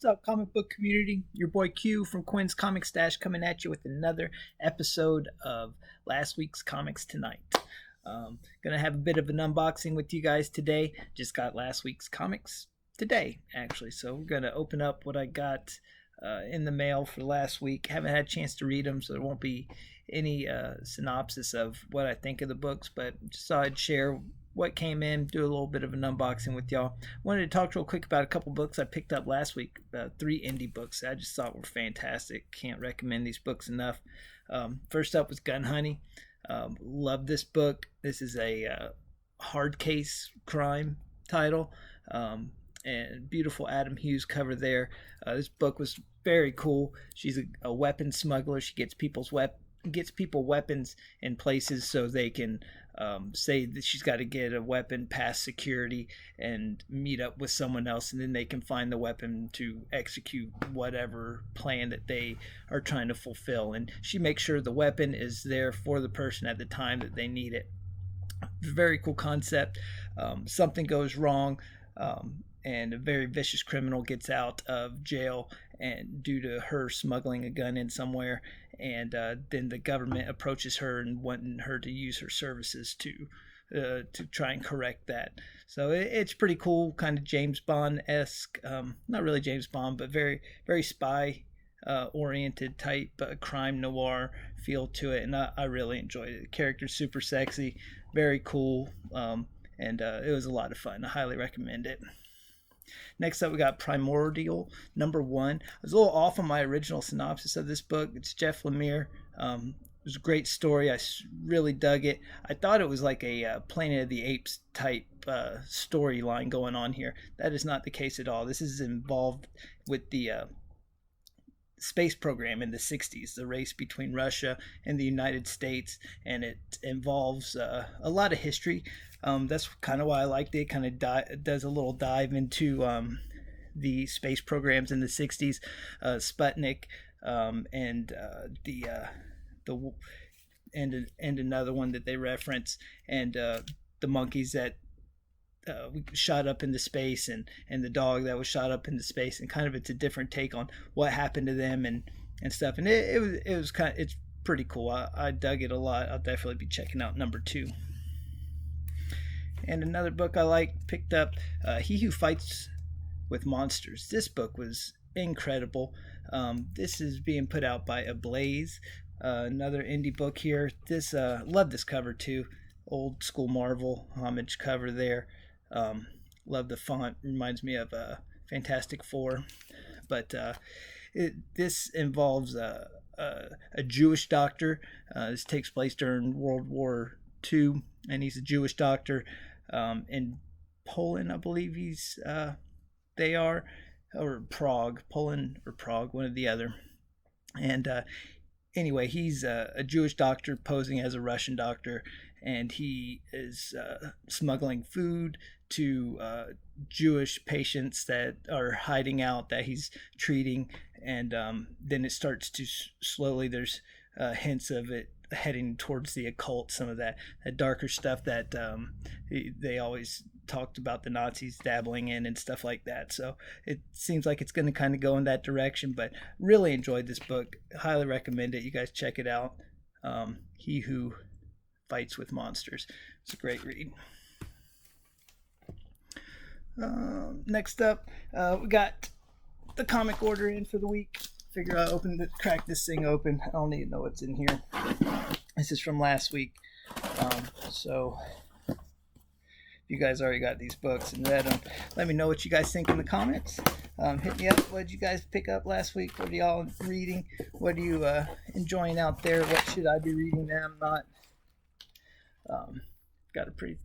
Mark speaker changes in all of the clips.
Speaker 1: What's up, comic book community? Your boy Q from Quinn's Comic Stash coming at you with another episode of last week's Comics Tonight. Gonna have a bit of an unboxing with you guys today. Just got last week's comics today, actually. So we're gonna open up what I got in the mail for last week. Haven't had a chance to read them, so there won't be any synopsis of what I think of the books, but just thought I'd share what came in, do a little bit of an unboxing with y'all. Wanted to talk real quick about a couple books I picked up last week, 3 indie books that I just thought were fantastic. Can't recommend these books enough. First up was Gun Honey. Love this book. This is a hard case crime title, and beautiful Adam Hughes cover there. This book was very cool. She's a weapon smuggler. She gets people weapons in places so they can say that she's got to get a weapon past security and meet up with someone else, and then they can find the weapon to execute whatever plan that they are trying to fulfill. And she makes sure the weapon is there for the person at the time that they need it. Very cool concept. Something goes wrong, and a very vicious criminal gets out of jail and due to her smuggling a gun in somewhere, and then the government approaches her and wanting her to use her services to try and correct that. So it's pretty cool, kind of James Bond-esque. Not really James Bond, but very very spy oriented type crime noir feel to it, and I really enjoyed it. The character's super sexy, very cool, and it was a lot of fun. I highly recommend it. Next up, we got Primordial #1. I was a little off on my original synopsis of this book. It's Jeff Lemire. It was a great story. I really dug it. I thought it was like a Planet of the Apes type storyline going on here. That is not the case at all. This is involved with the space program in the 60s, the race between Russia and the United States, and it involves a lot of history. That's kind of why I liked it. Kind of does a little dive into the space programs in the 60s, Sputnik, and the and another one that they reference, and the monkeys that we shot up into space, and the dog that was shot up into space, and kind of it's a different take on what happened to them and stuff. And it was kind of, it's pretty cool. I dug it a lot. I'll definitely be checking out #2. And another book I picked up, He Who Fights with Monsters. This book was incredible. This is being put out by Ablaze, another indie book here. Love this cover too. Old school Marvel homage cover there. Love the font. Reminds me of Fantastic Four. But this involves a Jewish doctor. This takes place during World War II, and he's a Jewish doctor in Poland, I believe they are, or Prague, Poland or Prague, one or the other. And anyway, he's a Jewish doctor posing as a Russian doctor, and he is smuggling food to Jewish patients that are hiding out that he's treating. And then it starts to slowly, there's hints of it heading towards the occult, some of that darker stuff that they always talked about the Nazis dabbling in and stuff like that. So it seems like it's going to kind of go in that direction, but really enjoyed this book. Highly recommend it. You guys check it out. He Who Fights with Monsters. It's a great read. Next up, we got the comic order in for the week. Figure I'll crack this thing open. I don't even know what's in here. This is from last week. So if you guys already got these books and read them, let me know what you guys think in the comments. Hit me up. What did you guys pick up last week? What are y'all reading? What are you enjoying out there? What should I be reading that I'm not? Got a pretty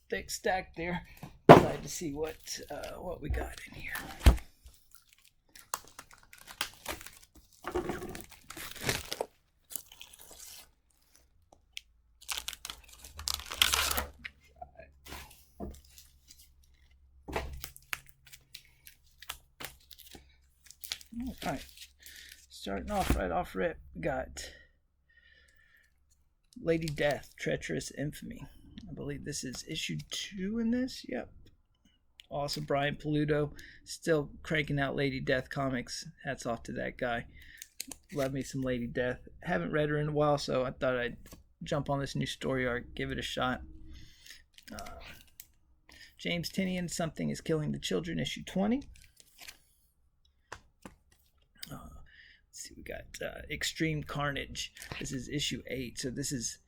Speaker 1: thick stack there. Excited to see what we got in here. All right, starting off right off rip, we got Lady Death, Treacherous Infamy. I believe this is issue 2 in this. Yep. Awesome. Brian Paluto, still cranking out Lady Death comics. Hats off to that guy. Love me some Lady Death. Haven't read her in a while, so I thought I'd jump on this new story arc, give it a shot. James Tynion, Something is Killing the Children, issue 20. Let's see, we got Extreme Carnage. This is issue 8, so this is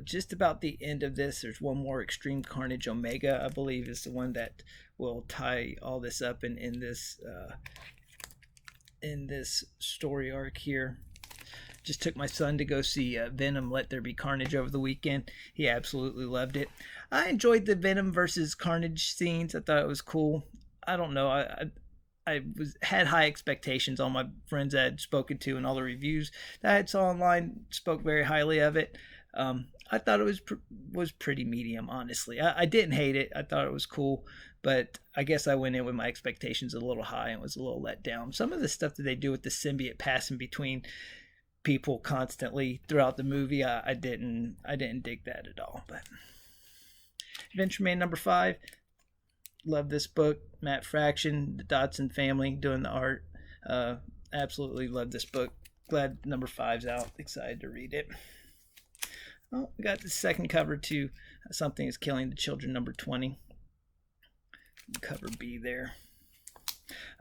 Speaker 1: just about the end of this. There's one more. Extreme Carnage Omega, I believe, is the one that will tie all this up in this story arc here. Just took my son to go see Venom Let There Be Carnage over the weekend. He absolutely loved it. I enjoyed the Venom versus Carnage scenes. I thought it was cool. I don't know. I had high expectations. All my friends I had spoken to and all the reviews that I saw online spoke very highly of it. I thought it was pretty medium, honestly. I didn't hate it. I thought it was cool, but I guess I went in with my expectations a little high and was a little let down. Some of the stuff that they do with the symbiote passing between people constantly throughout the movie, I didn't dig that at all. But Adventure Man number 5, love this book. Matt Fraction, the Dodson family doing the art. Absolutely love this book. Glad number 5's out. Excited to read it. Oh, we got the second cover to Something is Killing the Children number 20. Cover B there.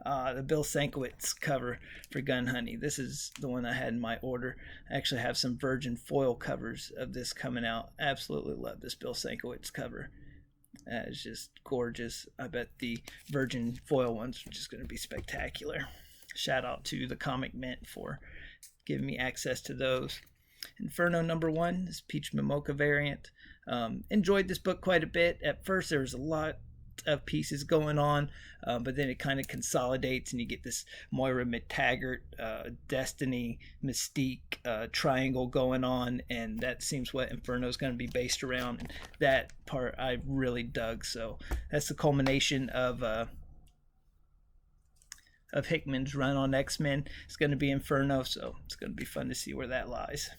Speaker 1: The Bill Sienkiewicz cover for Gun Honey. This is the one I had in my order. I actually have some virgin foil covers of this coming out. Absolutely love this Bill Sienkiewicz cover. It's just gorgeous. I bet the virgin foil ones are just going to be spectacular. Shout out to the Comic Mint for giving me access to those. Inferno number 1, this Peach Momoka variant. Enjoyed this book quite a bit. At first there was a lot of pieces going on, but then it kind of consolidates and you get this Moira McTaggart, Destiny, Mystique triangle going on, and that seems what Inferno is going to be based around. And that part I really dug. So that's the culmination of Hickman's run on X-Men. It's going to be Inferno, so it's going to be fun to see where that lies.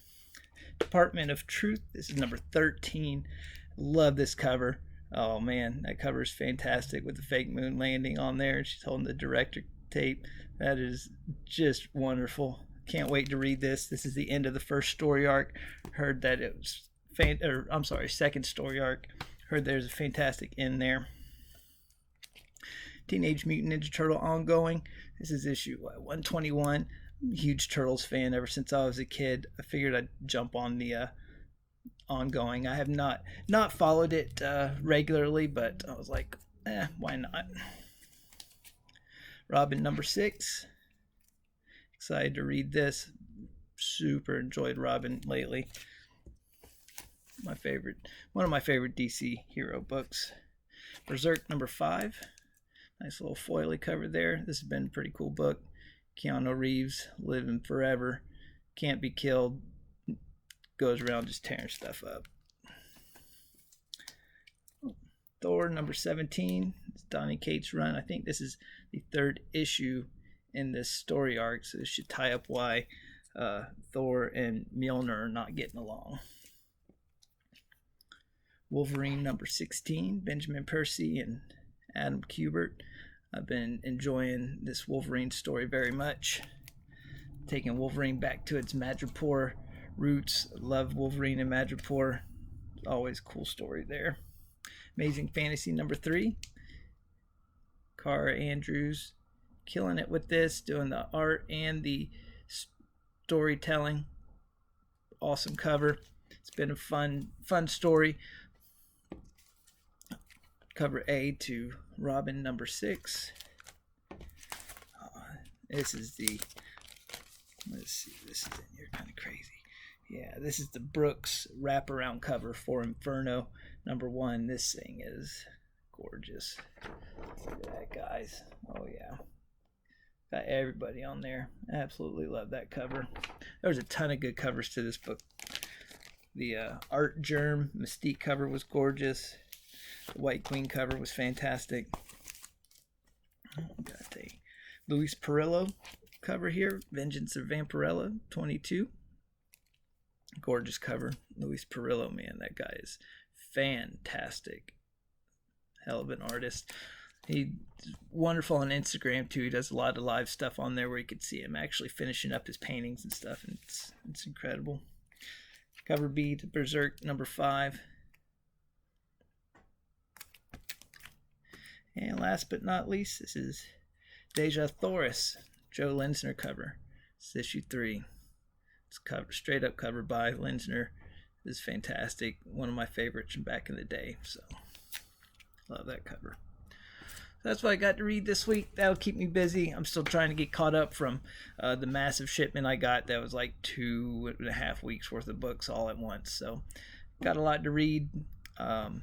Speaker 1: Department of Truth, this is number 13. Love this cover. Oh man, that cover is fantastic with the fake moon landing on there. She's holding the director tape. That is just wonderful. Can't wait to read this. This is the end of the first story arc. Heard that it was second story arc. Heard there's a fantastic end there. Teenage Mutant Ninja Turtle ongoing. This is issue 121. I'm a huge Turtles fan ever since I was a kid. I figured I'd jump on the ongoing. I have not followed it regularly, but I was like, why not? Robin number 6. Excited to read this. Super enjoyed Robin lately. One of my favorite DC hero books. Berserk number 5. Nice little foily cover there. This has been a pretty cool book. Keanu Reeves, living forever, can't be killed, goes around just tearing stuff up. Thor number 17. It's Donny Cates' run. I think this is the 3rd issue in this story arc, so this should tie up why Thor and Mjolnir are not getting along. Wolverine number 16. Benjamin Percy and Adam Kubert. I've been enjoying this Wolverine story very much. Taking Wolverine back to its Madripoor roots. Love Wolverine and Madripoor. Always a cool story there. Amazing Fantasy number 3. Cara Andrews killing it with this, doing the art and the storytelling. Awesome cover. It's been a fun story. Cover A to Robin number 6. This is the, let's see, this is in here kind of crazy. Yeah, this is the Brooks wraparound cover for Inferno number 1. This thing is gorgeous. Look at that, guys. Oh yeah, got everybody on there. Absolutely love that cover. There was a ton of good covers to this book. The Art Germ Mystique cover was gorgeous. The White Queen cover was fantastic. Got a Luis Perillo cover here. Vengeance of Vampirella 22. Gorgeous cover. Luis Perillo, man, that guy is fantastic. Hell of an artist. He's wonderful on Instagram too. He does a lot of live stuff on there where you could see him actually finishing up his paintings and stuff, and it's incredible. Cover B to Berserk number 5. And last but not least, this is Deja Thoris, Joe Linsner cover. It's issue 3. It's cover, straight up cover by Linsner. It's fantastic. One of my favorites from back in the day. So love that cover. That's what I got to read this week. That'll keep me busy. I'm still trying to get caught up from the massive shipment I got. That was like 2.5 weeks worth of books all at once. So got a lot to read. I'll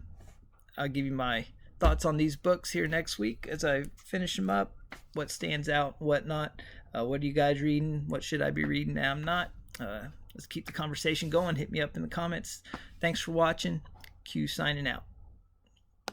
Speaker 1: give you my thoughts on these books here next week as I finish them up. What stands out, what not. What are you guys reading? What should I be reading now? I'm not. Let's keep the conversation going. Hit me up in the comments. Thanks for watching. Q signing out.